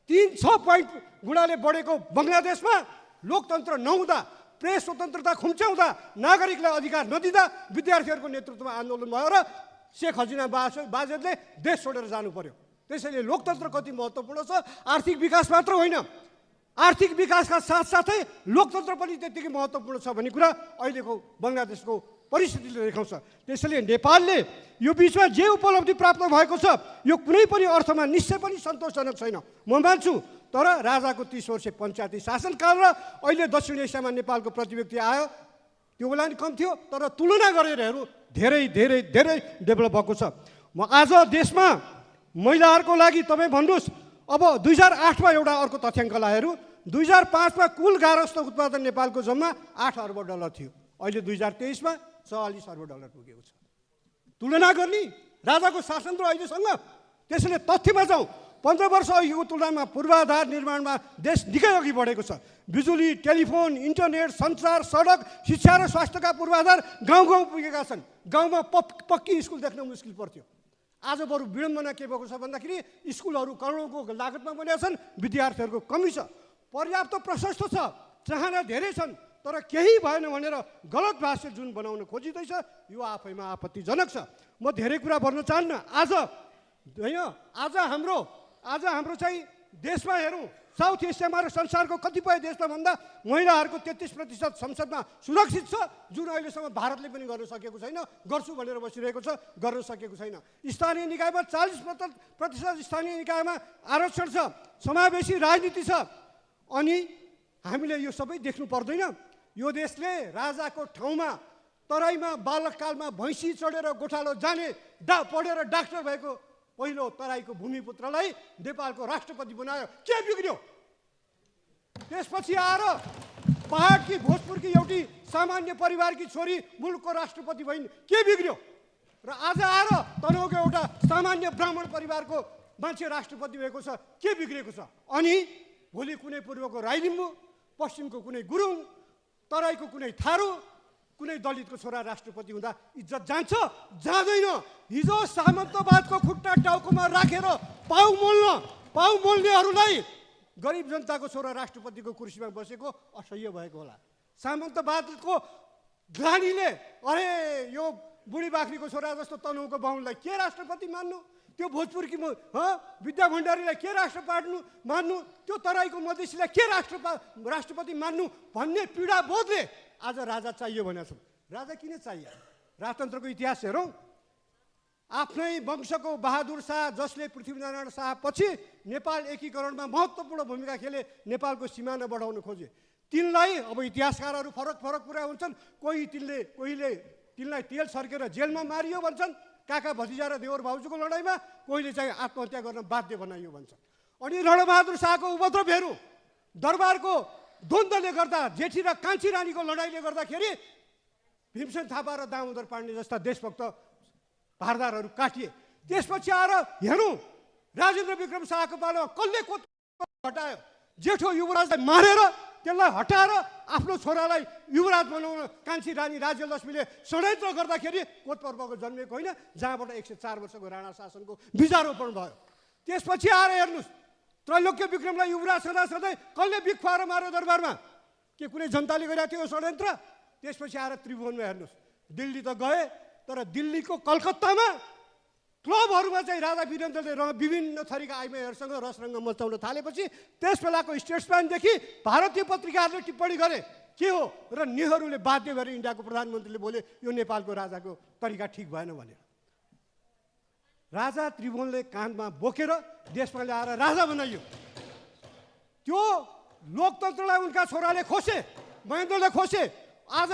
3-6 point गुणाले बढेको बङ्गलादेशमा लोकतन्त्र नहुँदा, प्रेस स्वतन्त्रता खुम्च्याउँदा, नागरिकलाई अधिकार नदिँदा विद्यार्थीहरूको नेतृत्वमा आन्दोलन भयो र शेख हसिना बाजेले देश छोडेर जानु पर्यो। त्यसैले लोकतन्त्र कति महत्त्वपूर्ण छ, आर्थिक विकास मात्र होइन, आर्थिक विकासका साथसाथै लोकतन्त्र पनि त्यत्तिकै महत्त्वपूर्ण छ भन्ने कुरा अहिलेको बङ्गलादेशको परिस्थितिले देखाउँछ। त्यसैले नेपालले यो बिचमा जे उपलब्धि प्राप्त भएको छ यो कुनै पनि अर्थमा निश्चय पनि सन्तोषजनक छैन, म मान्छु। तर राजाको 30 वर्ष पञ्चायती शासनकाल र अहिले दक्षिण एसियामा नेपालको प्रतिव्यक्ति आयो, त्यो बेला नि कम थियो, तर तुलना गरेर हेरौँ धेरै धेरै धेरै डेभलप भएको छ। म आज देशमा महिलाहरूको लागि तपाईँ भन्नुहोस्, अब 2008मा एउटा अर्को तथ्याङ्कलाई हेरौँ, 2005मा कुल गार्हस्थ्य उत्पादन नेपालको जम्मा $8 अर्ब थियो, अहिले 2023मा $44 अर्ब पुगेको छ। तुलना गर्ने राजाको शासन र अहिलेसँग। त्यसैले तथ्यमा जाउँ, 15 वर्ष अघिको तुलनामा पूर्वाधार निर्माणमा देश निकै अघि बढेको छ। बिजुली, टेलिफोन, इन्टरनेट, सञ्चार, सडक, शिक्षा र स्वास्थ्यका पूर्वाधार गाउँ गाउँ पुगेका छन्। गाउँमा पक्की स्कुल देख्न मुस्किल पर्थ्यो। आज बरु विडम्बना के भएको छ भन्दाखेरि स्कुलहरू करोडौँको लागतमा बनेका छन्, विद्यार्थीहरूको कमी छ, पर्याप्त प्रशस्त छ, चाहना धेरै छन्, तर केही भएन भनेर गलत भाष्य जुन बनाउन खोजिँदैछ यो आफैमा आपत्तिजनक छ। म धेरै कुरा भन्न चाहन्न। आज होइन, आज हाम्रो चाहिँ देशमा हेरौँ, साउथ एसियामा र संसारको कतिपय देशमा भन्दा महिलाहरूको 33% संसदमा सुरक्षित छ, जुन अहिलेसम्म भारतले पनि गर्न सकेको छैन, गर्छु भनेर बसिरहेको छ, गर्न सकेको छैन। स्थानीय निकायमा 40% स्थानीय निकायमा आरक्षण छ, समावेशी राजनीति छ। अनि हामीले यो सबै देख्नु पर्दैन। यो देशले राजाको ठाउँमा तराईमा बालककालमा भैँसी चढेर गोठालो जाने पढेर डाक्टर भएको पहिलो तराईको भूमिपुत्रलाई नेपालको राष्ट्रपति बनायो, के बिग्रियो? त्यसपछि आएर पहाडकी भोजपुरकी एउटी सामान्य परिवारकी छोरी मुलुकको राष्ट्रपति भइन्, के बिग्रियो? र आज आएर तनहुँको एउटा सामान्य ब्राह्मण परिवारको मान्छे राष्ट्रपति भएको छ, के बिग्रेको छ? अनि भोलि कुनै पूर्वको राई लिम्बू, पश्चिमको कुनै गुरुङ, तराईको कुनै थारू, कुनै दलितको छोरा राष्ट्रपति हुँदा इज्जत जान्छ? जाँदैन। हिजो सामन्तवादको खुट्टा टाउकोमा राखेर पाउ मोल्नेहरूलाई गरिब जनताको छोरा राष्ट्रपतिको कुर्सीमा बसेको असह्य भएको होला। सामन्तवादको ग्लानीले अरे यो बुढी बाख्रीको छोरा जस्तो तनहुँको बाहुनलाई के राष्ट्रपति मान्नु, त्यो भोजपुरकी विद्या भण्डारीलाई के मान्नु, त्यो तराईको मधेसीलाई के राष्ट्रपति मान्नु भन्ने पीडा बोधले आज राजा चाहियो भनेको छ। राजा किन चाहियो? राजतन्त्रको इतिहास हेरौँ, आफ्नै वंशको बहादुर शाह जसले पृथ्वीनारायण शाह पछि नेपाल एकीकरणमा महत्त्वपूर्ण भूमिका खेले, नेपालको सिमाना बढाउन खोजे, तिनलाई अब इतिहासकारहरू फरक कुरा हुन्छन्। कोहीले तिनलाई तेल सर्केर जेलमा मारियो भन्छन्, काका भतिजा र देवर भाउजूको लडाइँमा, कोहीले चाहिँ आत्महत्या गर्न बाध्य बनाइयो भन्छन्। अनि रणबहादुर शाहको उपद्रव हेरौँ, दरबारको द्वन्द्वले गर्दा, जेठी र कान्छी रानीको लडाइँले गर्दाखेरि भीमसेन थापा र दामोदर पाण्डे जस्ता देशभक्त भारदारहरू काटिए। त्यसपछि आएर हेरौँ, राजेन्द्र विक्रम शाहको पालोमा कसले हटायो? जेठो युवराजलाई मारेर त्यसलाई हटाएर आफ्नो छोरालाई युवराज बनाउन कान्छी रानी राज्यलक्ष्मीले षड्यन्त्र गर्दाखेरि कोतपर्वको जन्मेको होइन, जहाँबाट 104 वर्षको राणा शासनको बीजारोपण भयो। त्यसपछि आएर हेर्नुहोस्, त्रैलोक्य विक्रमलाई युवराज सधैँ कसले बिख खुवाएर मार्यो दरबारमा? के कुनै जनताले गरेको थियो षड्यन्त्र? त्यसपछि आएर त्रिभुवनमा हेर्नुहोस्, दिल्ली त गए, तर दिल्लीको कलकत्तामा क्लबहरूमा चाहिँ राजा वीरेन्द्रले विभिन्न थरीका आइमाईहरूसँग रसरङ्ग मचाउन थालेपछि त्यस बेलाको स्टेट्सम्यानदेखि भारतीय पत्रिकाहरूले टिप्पणी गरे के हो, र नेहरूले बाध्य भएर इन्डियाको प्रधानमन्त्रीले बोले यो नेपालको राजाको तरिका ठिक भएन भनेर। राजा त्रिभुवनले काँधमा बोकेर देशमा ल्याएर राजा बनाइयो। त्यो लोकतन्त्रलाई उनका छोराले खोसे, महेन्द्रले खोसे। आज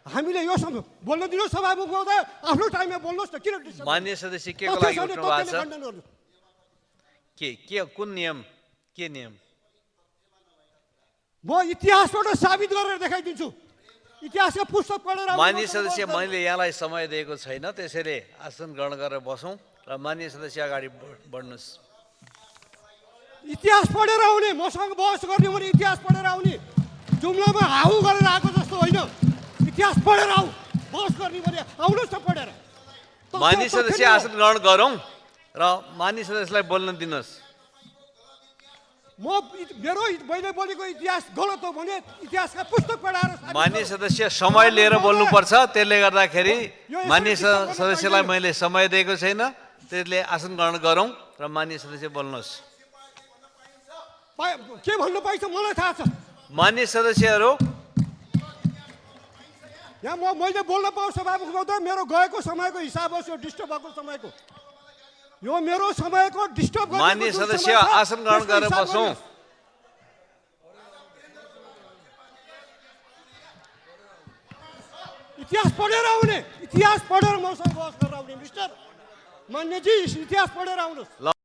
हामीले यो बोल्न दिनुहोस्, सभामुख महोदय, आफ्नो टाइममा बोल्नुहोस् न। किन मान्य सदस्य के को लागि उठ्नु भएको छ? के कुन नियम, के नियम? म इतिहासबाट साबित गरेर देखाइदिन्छु, इतिहासका पुस्तक पढेर। मान्य सदस्य, मैले यहाँलाई समय दिएको छैन, त्यसैले आसन ग्रहण गरेर बसौँ र मान्य सदस्य अगाडि बढ्नुहोस्। इतिहास पढेर आउने, मसँग बहस गर्ने भने इतिहास पढेर आउने, जुम्लामा हाउ गरेर आएको जस्तो होइन। इतिहास पढेर आऊ, बहस गर्ने भने आउनुहोस् न पढेर। मान्य सदस्य आसन ग्रहण गरौँ र मान्य सदस्यलाई बोल्न दिनुहोस्। मैले बोलेको इतिहास गलत हो भने इतिहासका पुस्तक पढाएर साबित मान्य गरौँ। सदस्य समय लिएर बोल्नुपर्छ। त्यसले गर्दाखेरि यो यसरी मान्य डिस्टर्ब गर्न सदस्यलाई पाइँदैन। मैले समय दिएको छैन। त्यसले आसन ग्रहण गरौँ र मान्य सदस्य बोल्नुहोस्। के भन्नु पाइन्छ मलाई थाहा छ। मान्य सदस्यहरू, यहाँ मैले बोल्न पाउँ सभामुख महोदय, मेरो गएको समयको हिसाब होस्, यो डिस्टर्ब भएको समयको, यो मेरो समयको डिस्टर्ब गरेको मान्य जुन सदस्य समय छ, आसन ग्रहण त्यसको गरेर हिसाब बसौँ। गर्नुहोस्। इतिहास पढेर आउने, इतिहास पढेर मसँग बहस गरेर आउने मिस्टर मान्यजी, इतिहास पढेर आउनुहोस्।